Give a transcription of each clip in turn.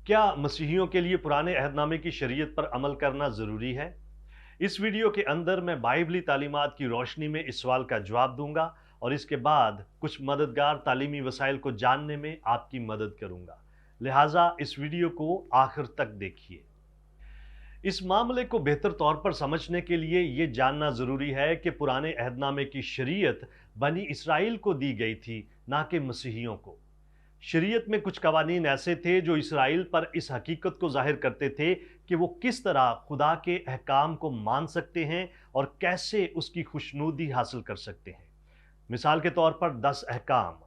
क्या मसीहियों के लिए पुराने अहदनामे की शरीयत पर अमल करना ज़रूरी है? इस वीडियो के अंदर मैं बाइबली तालीमात की रोशनी में इस सवाल का जवाब दूंगा और इसके बाद कुछ मददगार तालीमी वसाइल को जानने में आपकी मदद करूंगा। लिहाजा इस वीडियो को आखिर तक देखिए। इस मामले को बेहतर तौर पर समझने के लिए ये जानना ज़रूरी है कि पुराने अहदनामे की शरीयत बनी इसराइल को दी गई थी, ना कि मसीहियों को। शरीयत में कुछ कवानीन ऐसे थे जो इसराइल पर इस हकीकत को जाहिर करते थे कि वो किस तरह खुदा के अहकाम को मान सकते हैं और कैसे उसकी खुशनूदी हासिल कर सकते हैं। मिसाल के तौर पर 10 अहकाम।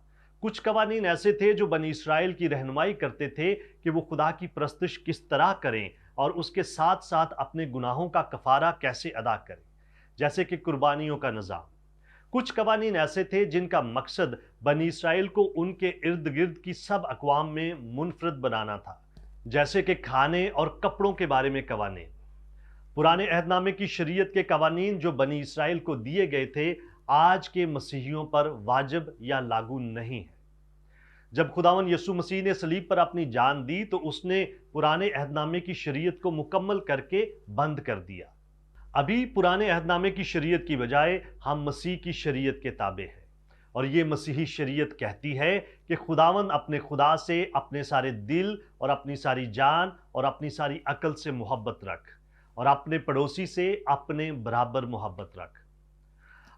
कुछ कवानीन ऐसे थे जो बनी इसराइल की रहनुमाई करते थे कि वो खुदा की परस्तिश किस तरह करें और उसके साथ साथ अपने गुनाहों का कफारा कैसे अदा करें, जैसे कि कुर्बानियों का निज़ाम। कुछ कवानीन ऐसे थे जिनका मकसद बनी इसराइल को उनके इर्द गिर्द की सब अक़वाम में मुनफरद बनाना था, जैसे कि खाने और कपड़ों के बारे में कवानीन। पुराने अहदनामे की शरीयत के कवानीन जो बनी इसराइल को दिए गए थे, आज के मसीहियों पर वाजिब या लागू नहीं है। जब खुदावन यसु मसीह ने सलीब पर अपनी जान दी तो उसने पुराने अहदनामे की शरीयत को मुकम्मल करके बंद कर दिया। अभी पुराने अहदनामे की शरीयत की बजाय हम मसीह की शरीयत के ताबे हैं, और ये मसीही शरीयत कहती है कि खुदावन अपने खुदा से अपने सारे दिल और अपनी सारी जान और अपनी सारी अकल से मोहब्बत रख, और अपने पड़ोसी से अपने बराबर मोहब्बत रख।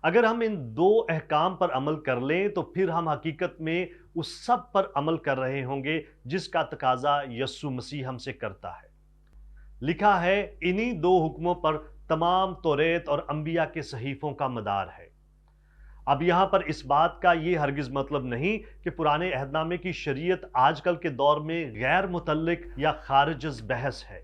अगर हम इन दो अहकाम पर अमल कर लें तो फिर हम हकीकत में उस सब पर अमल कर रहे होंगे जिसका तकाजा यसु मसीह हमसे करता है। लिखा है, इन्हीं दो हुक्मों पर तमाम तौरेत और अंबिया के सहीफों का मदार है। अब यहां पर इस बात का यह हरगिज मतलब नहीं कि पुराने अहदनामे की शरीयत आजकल के दौर में गैर मुतल्लिक या खारिज बहस है।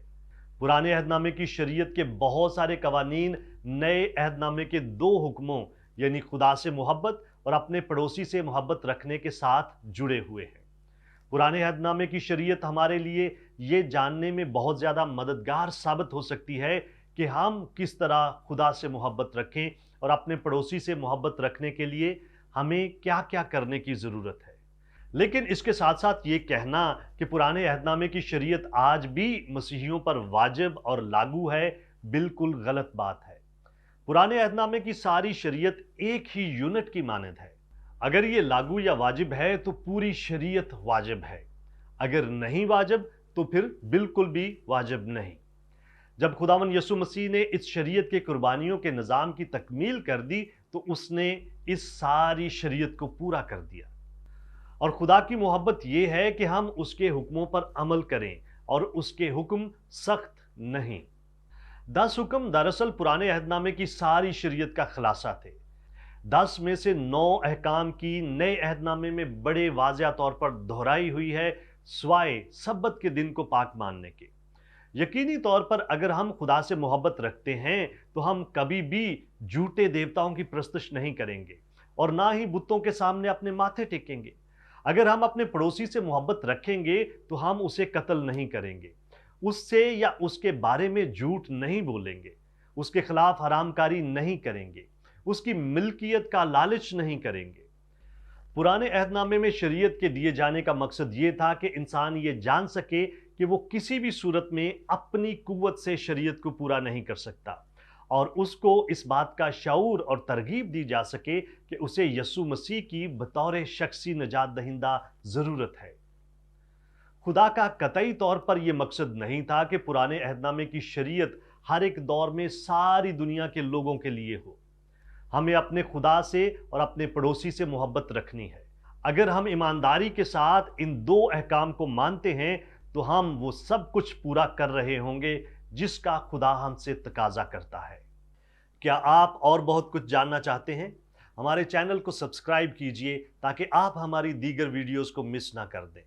पुराने अहदनामे की शरीयत के बहुत सारे कवानीन नए अहदनामे के दो हुक्मों यानी खुदा से मोहब्बत और अपने पड़ोसी से मोहब्बत रखने के साथ जुड़े हुए हैं। पुराने अहदनामे की शरीयत हमारे लिए ये जानने में बहुत ज़्यादा मददगार साबित हो सकती है कि हम किस तरह खुदा से मोहब्बत रखें और अपने पड़ोसी से मोहब्बत रखने के लिए हमें क्या क्या करने की ज़रूरत है। लेकिन इसके साथ साथ ये कहना कि पुराने अहदनामे की शरीयत आज भी मसीहियों पर वाजिब और लागू है, बिल्कुल गलत बात है। पुराने अहदनामे की सारी शरीयत एक ही यूनिट की मानद है। अगर ये लागू या वाजिब है तो पूरी शरीयत वाजिब है, अगर नहीं वाजिब तो फिर बिल्कुल भी वाजिब नहीं। जब खुदावन यसु मसीह ने इस शरीयत के कुर्बानियों के निज़ाम की तकमील कर दी तो उसने इस सारी शरीयत को पूरा कर दिया। और खुदा की मोहब्बत यह है कि हम उसके हुक्मों पर अमल करें और उसके हुक्म सख्त नहीं। 10 हुक्म दरअसल पुराने अहदनामे की सारी शरीयत का खुलासा थे। 10 में से 9 अहकाम की नए अहदनामे में बड़े वाज़िया तौर पर दोहराई हुई है, स्वाय सब्बत के दिन को पाक मानने के। यकीनी तौर पर अगर हम खुदा से मोहब्बत रखते हैं तो हम कभी भी झूठे देवताओं की परस्तिश नहीं करेंगे और ना ही बुतों के सामने अपने माथे टेकेंगे। अगर हम अपने पड़ोसी से मोहब्बत रखेंगे तो हम उसे कत्ल नहीं करेंगे, उससे या उसके बारे में झूठ नहीं बोलेंगे, उसके खिलाफ हरामकारी नहीं करेंगे, उसकी मिल्कियत का लालच नहीं करेंगे। पुराने अहदनामे में शरीयत के दिए जाने का मकसद ये था कि इंसान ये जान सके कि वो किसी भी सूरत में अपनी कुव्वत से शरीयत को पूरा नहीं कर सकता, और उसको इस बात का शऊर और तरगीब दी जा सके कि उसे यसु मसीह की बतौर शख्सी निजात दहिंदा ज़रूरत है। खुदा का कतई तौर पर यह मकसद नहीं था कि पुराने अहदनामे की शरीयत हर एक दौर में सारी दुनिया के लोगों के लिए हो। हमें अपने खुदा से और अपने पड़ोसी से मोहब्बत रखनी है। अगर हम ईमानदारी के साथ इन दो अहकाम को मानते हैं तो हम वो सब कुछ पूरा कर रहे होंगे जिसका खुदा हमसे तकाजा करता है। क्या आप और बहुत कुछ जानना चाहते हैं? हमारे चैनल को सब्सक्राइब कीजिए ताकि आप हमारी दीगर वीडियोस को मिस ना कर दें,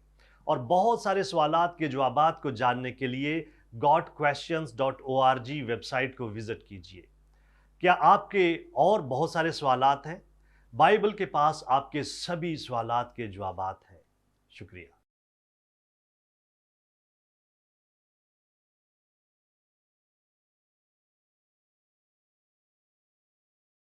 और बहुत सारे सवालात के जवाबात को जानने के लिए godquestions.org वेबसाइट को विजिट कीजिए। क्या आपके और बहुत सारे सवालात हैं? बाइबल के पास आपके सभी सवालात के जवाबात हैं। शुक्रिया।